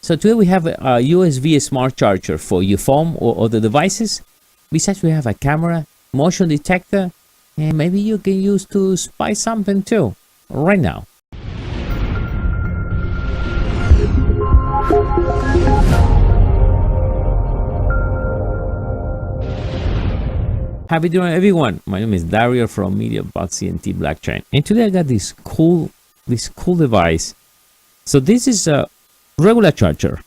So today we have a USB smart charger for your phone or other devices. Besides, we have a camera, motion detector, and maybe you can use to spy something too right now. How you doing, everyone? My name is Dario from MEDIABOXENT blockchain, and today I got this cool device. So this is a regular charger.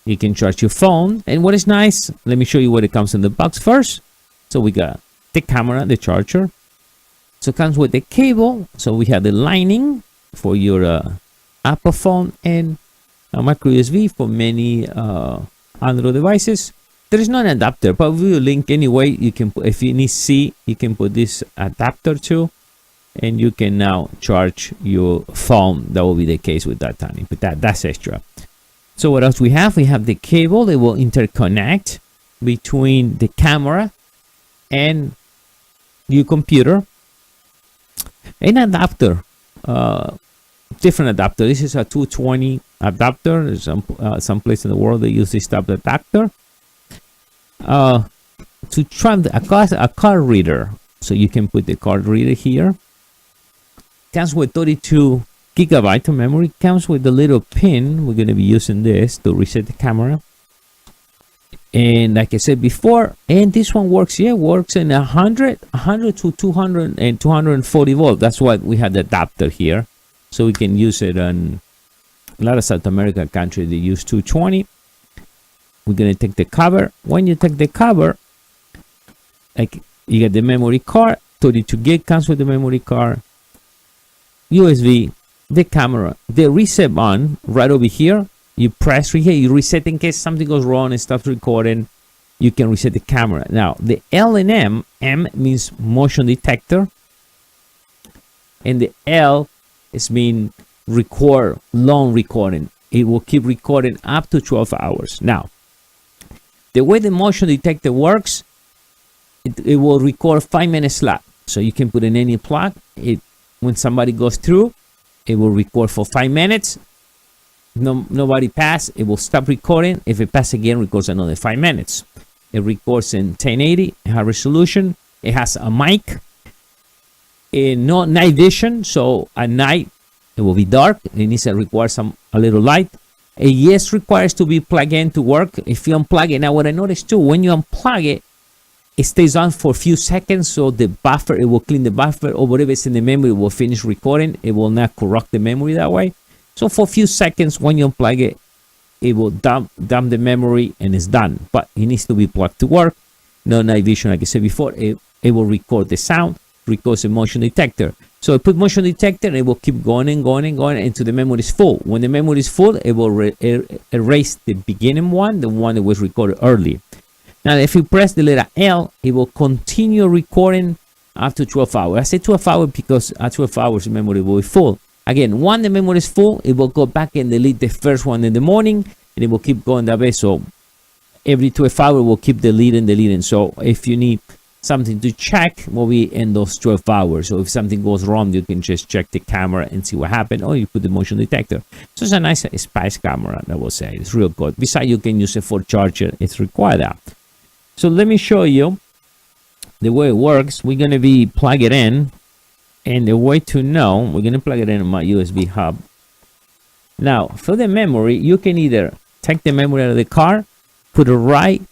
You can charge your phone, and what is nice, let me show you what it comes in the box first. So we got the camera, the charger. So it comes with the cable. So we have the lining for your Apple phone and a micro USB for many Android devices. There is no adapter, but we will link anyway. You can put, if you need C, you can put this adapter too, and you can now charge your phone. That will be the case with that time, but that's extra. So what else we have? We have the cable. They will interconnect between the camera and your computer. An adapter, different adapter. This is a 220 adapter. There's some place in the world they use this type of adapter. To try a card reader, so you can put the card reader here. Comes with 32 gigabytes of memory. Comes with the little pin. We're going to be using this to reset the camera. And like I said before, and this one works, works in 100 to 200 and 240 volts. That's why we had the adapter here, so we can use it on a lot of South American countries. They use 220. We're going to take the cover. When you take the cover, like, you get the memory card. 32 gig comes with the memory card, USB, the camera, the reset button right over here. You press here, you reset in case something goes wrong and stops recording. You can reset the camera. Now the L and M means motion detector, and the L is mean record, long recording. It will keep recording up to 12 hours. Now, the way the motion detector works, it will record 5-minute slot. So you can put in any plug. When somebody goes through, it will record for 5 minutes. Nobody pass, it will stop recording. If it passes again, records another 5 minutes. It records in 1080 high resolution. It has a mic. No night vision, so at night it will be dark. It needs to require a little light. Yes, requires to be plugged in to work. If you unplug it, now what I noticed too, when you unplug it, it stays on for a few seconds, so the buffer, it will clean the buffer, or whatever is in the memory, it will finish recording. It will not corrupt the memory that way. So for a few seconds, when you unplug it, it will dump the memory and it's done. But it needs to be plugged to work. No night vision, like I said before. It will record the sound, records the motion detector. So I put motion detector, and it will keep going and going and going until the memory is full. When the memory is full, it will erase the beginning one, the one that was recorded early. Now, if you press the letter L, it will continue recording up to 12 hours. I say 12 hours because at 12 hours, the memory will be full. Again, when the memory is full, it will go back and delete the first one in the morning, and it will keep going that way. So every 12 hours, it will keep deleting. So if you need something to check, will be in those 12 hours. So if something goes wrong, you can just check the camera and see what happened, or you put the motion detector. So it's a nice spice camera, I will say. It's real good. Besides, you can use it for charger. It's required that. So let me show you the way it works. We're going to be plug it in, and the way to know, we're going to plug it in my USB hub. Now, for the memory, you can either take the memory out of the car, put it right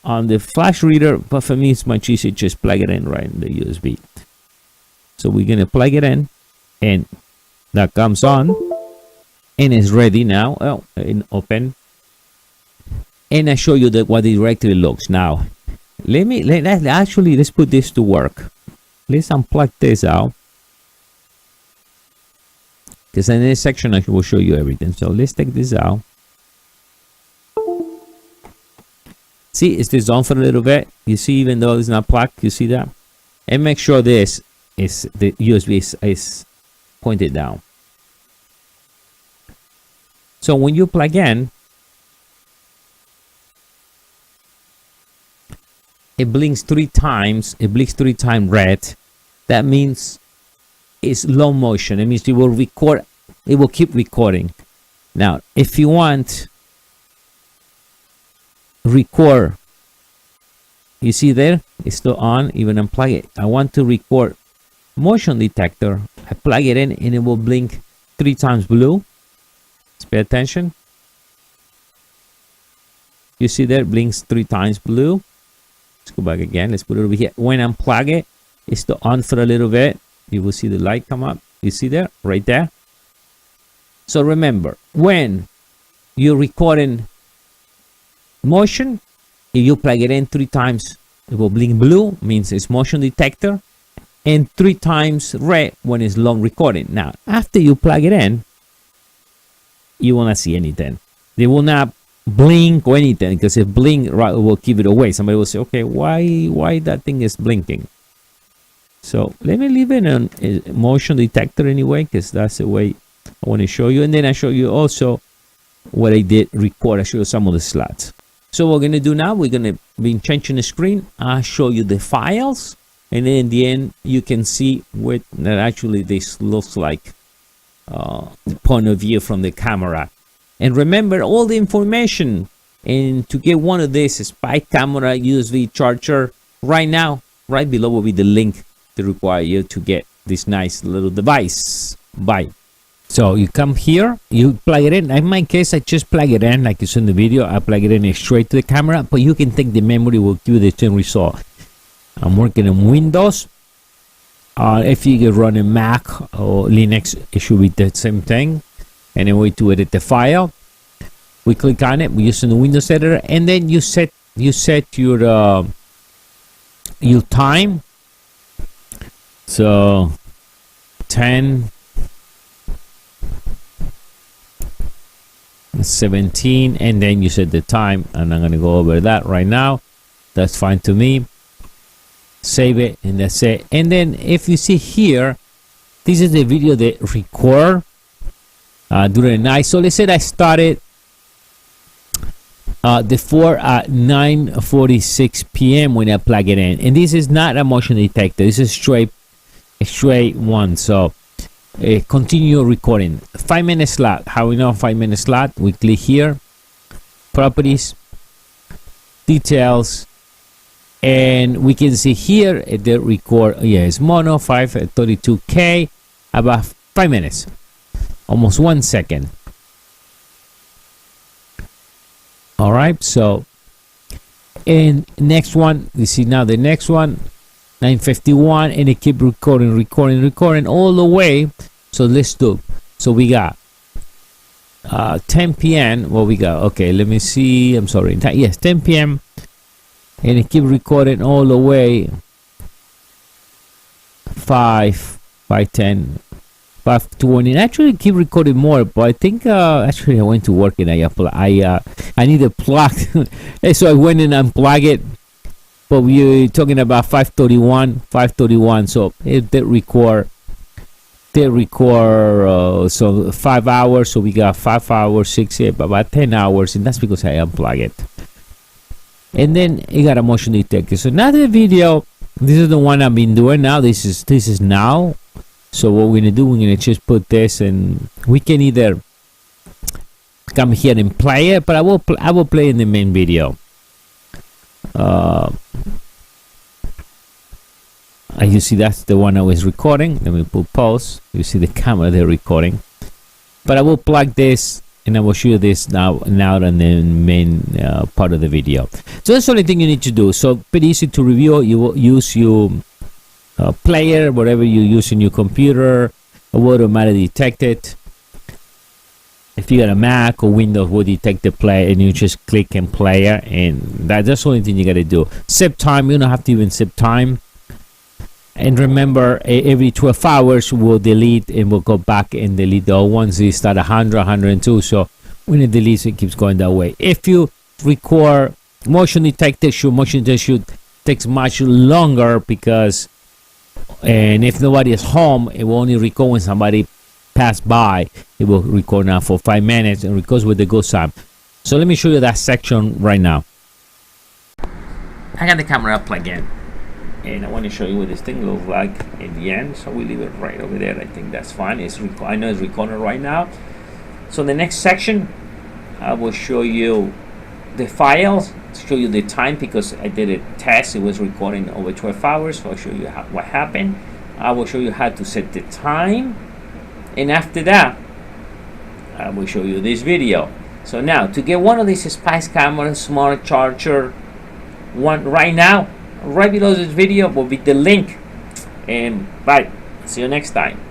on the flash reader, but for me, it's much easier, just plug it in right in the USB. So we're going to plug it in, and that comes on, and it's ready now. Oh, open. And I show you what it directly looks. Now, let's put this to work. Let's unplug this out, because in this section I will show you everything. So let's take this out. See, it's this on for a little bit. You see, even though it's not plugged, you see that? And make sure this is the USB is pointed down. So when you plug in, it blinks 3 times. It blinks 3 times red. That means it's low motion. It means it will record. It will keep recording. Now, if you want record, you see there, it's still on, even unplug it. I want to record motion detector. I plug it in and it will blink 3 times blue. Let's pay attention. You see there, it blinks 3 times blue. Let's go back again. Let's put it over here. When I unplug it, it's still on for a little bit. You will see the light come up. You see there, right there. So remember, when you're recording motion, if you plug it in 3 times, it will blink blue, means it's motion detector, and 3 times red when it's long recording. Now, after you plug it in, you will not see anything. They will not blink or anything, because if blink, right, it will give it away. Somebody will say, okay, why that thing is blinking? So let me leave it on motion detector anyway, because that's the way I want to show you. And then I show you also what I did record. I show you some of the slots. So what we're going to do now, we're going to be changing the screen. I'll show you the files. And then in the end, you can see what that actually this looks like, the point of view from the camera. And remember all the information. And to get one of these spy camera USB charger right now, right below will be the link to require you to get this nice little device. Bye. So you come here, you plug it in. In my case, I just plug it in like you saw in the video. I plug it in straight to the camera, but you can take the memory, will give you the same result. I'm working on Windows. If you run a Mac or Linux, it should be the same thing. And a way to edit the file. We click on it. We use the Windows editor, and then you set your time. So 10, 17, and then you set the time, and I'm gonna go over that right now. That's fine to me. Save it, and that's it. And then if you see here, this is the video that record during the night. So let's say I started the 4 at 9:46 p.m. when I plug it in, and this is not a motion detector. This is straight one. So continue recording. 5-minute slot. How we know 5-minute slot? We click here, properties, details, and we can see here the record. Yeah, it's mono 532K, about 5 minutes, almost 1 second. All right, so and next one, you see now the next one, 9:51, and it keep recording all the way. So let's do. So we got 10 p.m. What we got? Okay, let me see. I'm sorry. Yes, 10 p.m. and it keep recording all the way. 5:10. 5:20. Actually keep recording more, but I think actually I went to work and I need a plug. So I went and unplugged it. But we're talking about 5:31. So it did record so 5 hours. So we got 5 hours, 6, 8, about 10 hours, and that's because I unplugged it. And then it got a motion detector. So now the video, this is the one I've been doing now. This is now. So what we're gonna do, we're gonna just put this, and we can either come here and play it, but I will play in the main video. You see that's the one I was recording. Let me put pause. You see the camera they're recording, but I will plug this and I will show you this now in the main part of the video. So that's the only thing you need to do. So pretty easy to review. You will use your player, whatever you use in your computer, it will automatically detect it. If you got a Mac or Windows, will detect the player, and you just click and player, and that's the only thing you got to do. Save time, you don't have to even save time. And remember, every 12 hours we'll delete, and we'll go back and delete the old ones. They start 100, 102. So when it deletes, it keeps going that way. If you record motion detector, motion detector takes much longer, because and if nobody is home, it will only record when somebody pass by. It will record now for 5 minutes and records with the go time. So let me show you that section right now. I got the camera plugged in, and I want to show you what this thing looks like in the end. So we leave it right over there. I think that's fine. I know it's recording right now. So the next section, I will show you the files, show you the time, because I did a test. It was recording over 12 hours. So I'll show you what happened. I will show you how to set the time, and after that I will show you this video. So now, to get one of these Spice Camera Smart Charger one right now, right below this video will be the link. And bye, see you next time.